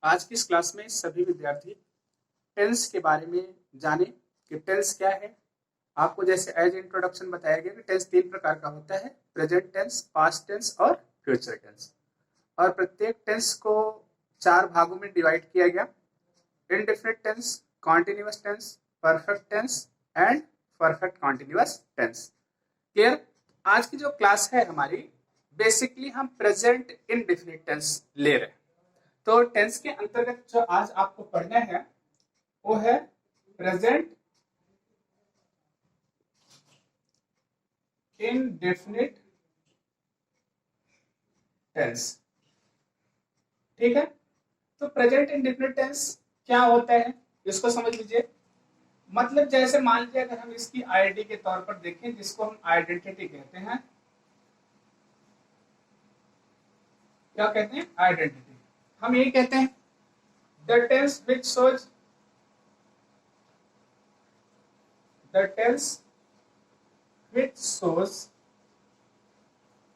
आज की इस क्लास में सभी विद्यार्थी टेंस के बारे में जाने कि टेंस क्या है। आपको जैसे एज इंट्रोडक्शन बताया गया कि टेंस तीन प्रकार का होता है, प्रेजेंट टेंस, पास्ट टेंस और फ्यूचर टेंस। और प्रत्येक टेंस को चार भागों में डिवाइड किया गया, indefinite tense, continuous tense, perfect tense and perfect continuous tense. Clear? आज की जो क्लास है हमारी, बेसिकली हम प्रेजेंट इनडेफिनिट टेंस ले रहे हैं। तो टेंस के अंतर्गत जो आज आपको पढ़ना है वो है प्रेजेंट इनडेफिनिट टेंस। ठीक है, तो प्रेजेंट इनडेफिनिट टेंस क्या होता है इसको समझ लीजिए। मतलब जैसे मान लीजिए अगर हम इसकी आईडी के तौर पर देखें, जिसको हम आइडेंटिटी कहते हैं। क्या कहते हैं? आइडेंटिटी। हम यही कहते हैं the tense which shows the tense which shows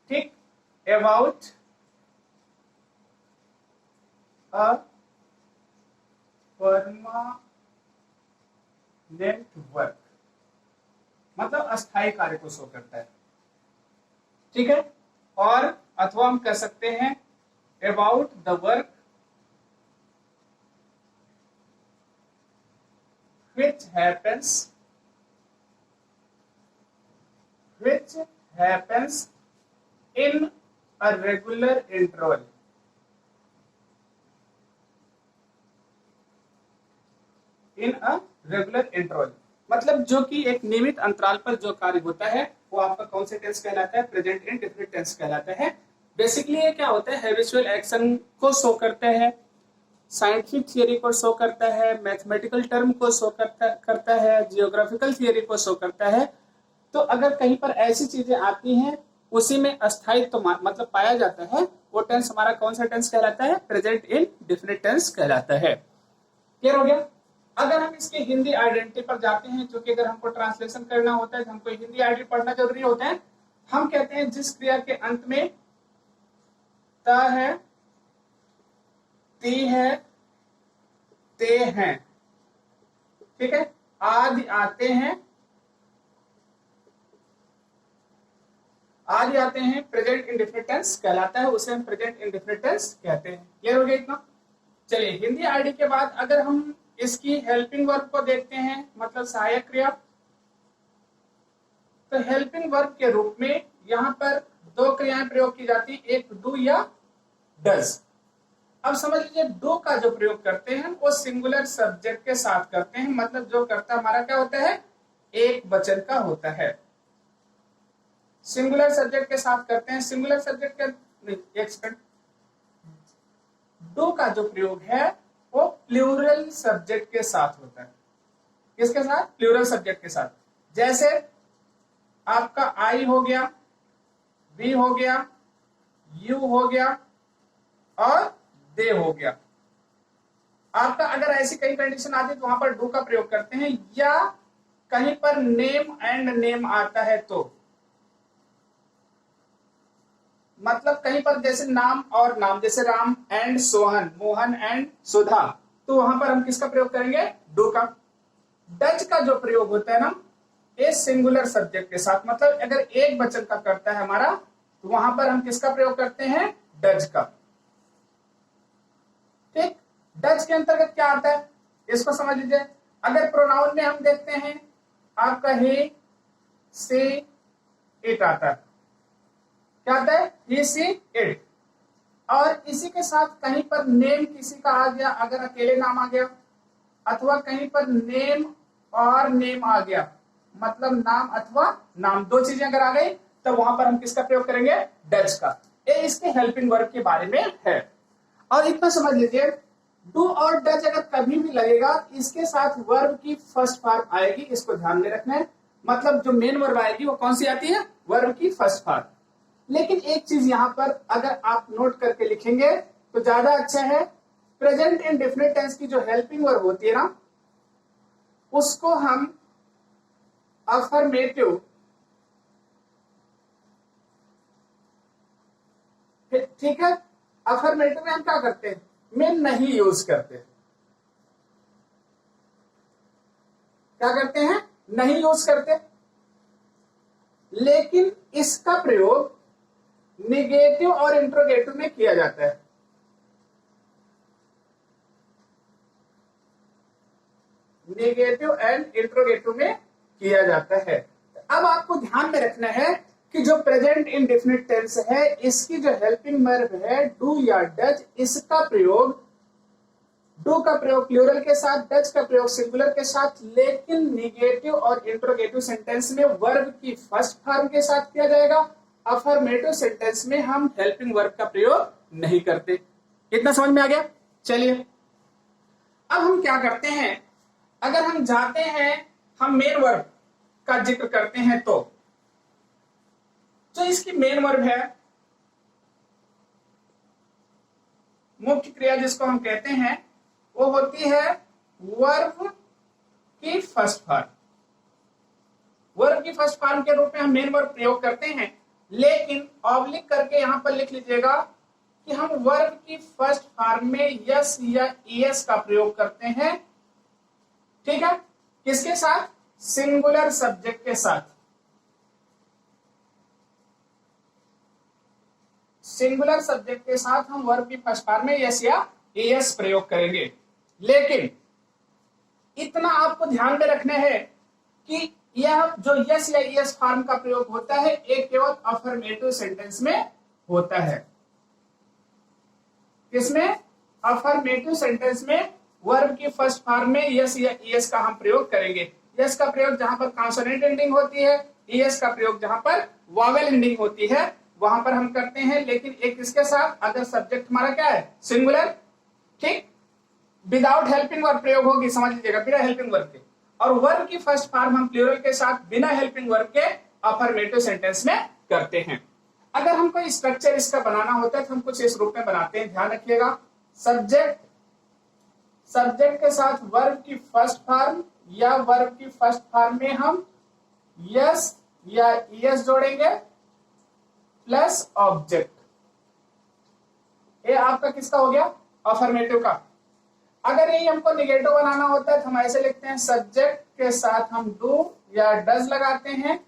ठीक about a permanent work, मतलब अस्थायी कार्य को शो करता है। ठीक है, और अथवा हम कह सकते हैं about the work which happens in a regular interval। In a regular interval, मतलब जो कि एक नियमित अंतराल पर जो कार्य होता है वो आपका कौन से टेंस कहलाता है? प्रेजेंट इनडेफिनिट टेंस कहलाता है। बेसिकली ये क्या होता है? हैबिचुअल एक्शन को शो करता है, साइंटिफिक थियरी को शो करता है, मैथमेटिकल टर्म को शो करता है, जियोग्राफिकल थियरी को शो करता है। तो अगर कहीं पर ऐसी चीजें आती हैं उसी में अस्थायित्व तो मतलब पाया जाता है, वो टेंस हमारा कौन सा टेंस कहलाता है? प्रेजेंट इनडेफिनिट टेंस कहलाता है। क्लियर हो गया? अगर हम इसके हिंदी आइडेंटिटी पर जाते हैं, जो कि अगर हमको ट्रांसलेशन करना होता है तो हमको हिंदी आइडेंटिटी पढ़ना जरूरी होता है। हम कहते हैं जिस क्रिया के अंत में त है, ती है, ते हैं, ठीक है, आदि आते हैं, प्रेजेंट इनडेफिनिट टेंस कहलाता है, उसे हम प्रेजेंट इनडेफिनिट टेंस कहते हैं। क्लियर हो गया इतना? चलिए, हिंदी आईडी के बाद अगर हम इसकी हेल्पिंग वर्ब को देखते हैं, मतलब सहायक क्रिया, तो हेल्पिंग वर्ब के रूप में यहां पर दो क्रियाएं प्रयोग की जाती, एक डू या डज। अब समझ लीजिए, डू का जो प्रयोग करते हैं वो सिंगुलर सब्जेक्ट के साथ करते हैं, मतलब जो करता हमारा क्या होता है? एक वचन का होता है। सिंगुलर सब्जेक्ट के साथ करते हैं। सिंगुलर सब्जेक्ट के एक सेकंड, डू का जो प्रयोग है वो प्लूरल सब्जेक्ट के साथ होता है। किसके साथ? प्लूरल सब्जेक्ट के साथ। जैसे आपका आई हो गया, वी हो गया, यू हो गया और दे हो गया। आपका अगर ऐसी कई कंडीशन आती है तो वहां पर डू का प्रयोग करते हैं, या कहीं पर नेम एंड नेम आता है तो, मतलब कहीं पर जैसे नाम और नाम, जैसे राम एंड सोहन, मोहन एंड सुधा, तो वहां पर हम किसका प्रयोग करेंगे? डू का। डज का जो प्रयोग होता है ना, ए सिंगुलर सब्जेक्ट के साथ, मतलब अगर एक वचन का करता है हमारा तो वहां पर हम किसका प्रयोग करते हैं? डज का। ठीक, डज के अंतर्गत क्या आता है इसको समझ लीजिए। अगर प्रोनाउन में हम देखते हैं, आपका ही, सी, इट आता है। क्या आता है? ही, सी, इट। और इसी के साथ कहीं पर नेम किसी का आ गया, अगर अकेले नाम आ गया, अथवा कहीं पर नेम और नेम आ गया, मतलब नाम अथवा नाम, दो चीजें अगर आ गई तो वहां पर हम किसका प्रयोग करेंगे? डज का। ये इसके हेल्पिंग वर्ब के बारे में है। और इतना समझ लीजिए, डू और डज अगर कभी भी लगेगा, इसके साथ वर्ब की फर्स्ट फॉर्म आएगी, इसको ध्यान में रखना है। मतलब जो मेन वर्ब आएगी वो कौन सी आती है? वर्ब की फर्स्ट फॉर्म। लेकिन एक चीज यहां पर अगर आप नोट करके लिखेंगे तो ज्यादा अच्छा है। प्रेजेंट इनडेफिनिट टेंस की जो हेल्पिंग वर्ब होती है ना, उसको हम अफर्मेटिव, ठीक है, अफर्मेटिव में हम क्या करते हैं? में नहीं यूज करते। क्या करते हैं? नहीं यूज करते। लेकिन इसका प्रयोग निगेटिव और इंट्रोगेटिव में किया जाता है। नेगेटिव एंड इंट्रोगेटिव में किया जाता है। अब आपको ध्यान में रखना है कि जो प्रेजेंट इंडेफिनिट टेंस है, इसकी जो हेल्पिंग वर्ब है डू या डज, इसका प्रयोग, डू का प्रयोग प्लूरल के साथ, डज का प्रयोग सिंगुलर के साथ, लेकिन निगेटिव और इंट्रोगेटिव सेंटेंस में वर्ब की फर्स्ट फॉर्म के साथ किया जाएगा। अफर्मेटिव सेंटेंस में हम हेल्पिंग वर्ब का प्रयोग नहीं करते। इतना समझ में आ गया? चलिए अब हम क्या करते हैं, अगर हम जाते हैं, हम मेन वर्ब का जिक्र करते हैं तो जो इसकी मेन वर्ब है, मुख्य क्रिया जिसको हम कहते हैं, वो होती है वर्ब की फर्स्ट फॉर्म। वर्ब की फर्स्ट फॉर्म के रूप में हम मेन वर्ब प्रयोग करते हैं, लेकिन ऑब्लिक करके यहां पर लिख लीजिएगा कि हम वर्ब की फर्स्ट फॉर्म में यस या ईएस का प्रयोग करते हैं। ठीक है? किसके साथ? सिंगुलर सब्जेक्ट के साथ। सिंगुलर सब्जेक्ट के साथ हम वर्ब की फर्स्ट फॉर्म में यस या एस प्रयोग करेंगे। लेकिन इतना आपको ध्यान में रखना है कि यह जो यस या एस फॉर्म का प्रयोग होता है, एक केवल अफर्मेटिव सेंटेंस में होता है। इसमें अफर्मेटिव सेंटेंस में वर्ब की फर्स्ट फॉर्म में यस या एस का हम प्रयोग करेंगे। यस का प्रयोग जहां पर कॉन्सोनेंट एंडिंग होती है, एस का प्रयोग जहां पर वॉवेल एंडिंग होती है, वहां पर हम करते हैं। लेकिन एक इसके साथ, अगर सब्जेक्ट हमारा क्या है? सिंगुलर। ठीक? विदाउट हेल्पिंग वर्ब प्रयोग होगी, समझ लीजिएगा, बिना हेल्पिंग वर्ब के। और वर्ब की फर्स्ट फॉर्म हम प्लूरल के साथ बिना हेल्पिंग वर्ब के अफर्मेटिव सेंटेंस में करते हैं। अगर हमको स्ट्रक्चर इसका बनाना होता है तो हम कुछ इस रूप में बनाते हैं, ध्यान रखिएगा। सब्जेक्ट के साथ वर्ब की फर्स्ट फॉर्म या वर्ब की फर्स्ट फॉर्म में हम यस या एस जोड़ेंगे प्लस ऑब्जेक्ट। ये आपका किसका हो गया? अफर्मेटिव का। अगर ये हमको निगेटिव बनाना होता है तो हम ऐसे लिखते हैं, सब्जेक्ट के साथ हम डू या डज लगाते हैं,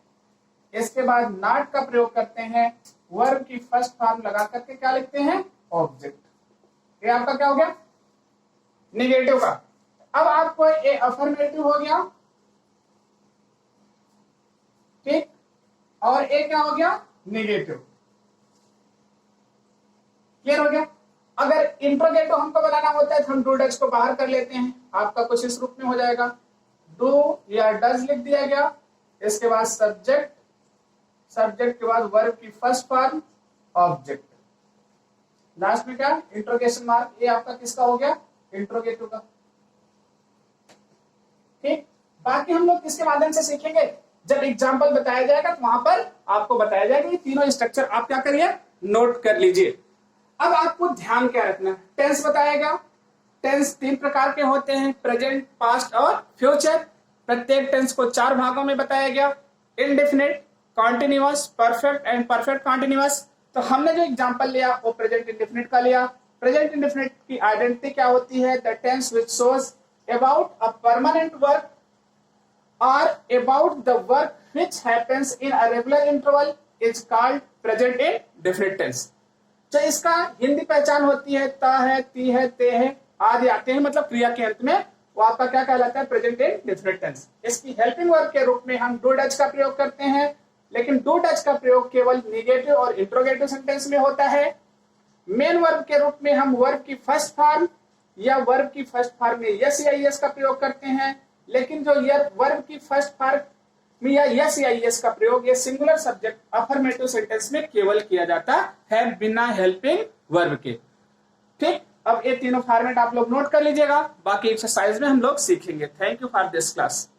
इसके बाद नॉट का प्रयोग करते हैं, वर्ब की फर्स्ट फॉर्म लगा करके क्या लिखते हैं? ऑब्जेक्ट। ये आपका क्या हो गया? निगेटिव का। अब आपको ये अफर्मेटिव हो गया, ठीक, और ये क्या हो गया? निगेटिव। क्लियर हो गया? अगर इंट्रोगेटिव हमको बनाना होता है तो हम डू डज को बाहर कर लेते हैं, आपका कुछ इस रूप में हो जाएगा, डू या डज लिख दिया गया, इसके बाद सब्जेक्ट, सब्जेक्ट के बाद वर्ब की फर्स्ट फॉर्म, ऑब्जेक्ट, लास्ट में क्या? Interrogation mark. ये आपका किसका हो गया? इंट्रोगेटिव का। ठीक, बाकी हम लोग किसके माध्यम से सीखेंगे? जब एग्जाम्पल बताया जाएगा तो वहां पर आपको बताया जाएगा। ये तीनों स्ट्रक्चर आप क्या करिए? नोट कर लीजिए। अब आपको ध्यान क्या रखना है? टेंस बताएगा। टेंस 3 प्रकार के होते हैं, प्रेजेंट, पास्ट और फ्यूचर। प्रत्येक टेंस को 4 भागों में बताया गया, indefinite, continuous, perfect and perfect continuous. तो हमने जो एग्जांपल लिया वो प्रेजेंट इंडेफिनिट का लिया। प्रेजेंट इंडेफिनिट की आइडेंटिटी क्या होती है? The tense which shows about a permanent work or about the work which happens in a regular interval is called present indefinite tense। तो इसका हिंदी पहचान होती है ता है, ती है, ते है आदि आते हैं, मतलब क्रिया के अंत में, वो आपका क्या कहलाता है? Present indefinite tense. इसकी हेल्पिंग वर्ब के रूप में हम डू डज का प्रयोग करते हैं, लेकिन डू डज का प्रयोग केवल निगेटिव और इंट्रोगेटिव सेंटेंस में होता है। मेन वर्ब के रूप में हम वर्ब की फर्स्ट फॉर्म या वर्ब की फर्स्ट फॉर्म में यस या एस का प्रयोग करते हैं, लेकिन जो वर्ब की फर्स्ट फॉर्म में या यस या एस का प्रयोग ये सिंगुलर सब्जेक्ट अफर्मेटिव सेंटेंस में केवल किया जाता है, बिना हेल्पिंग वर्ब के। ठीक, अब ये तीनों फॉर्मेट आप लोग नोट कर लीजिएगा, बाकी एक्सरसाइज में हम लोग सीखेंगे। Thank you for this class.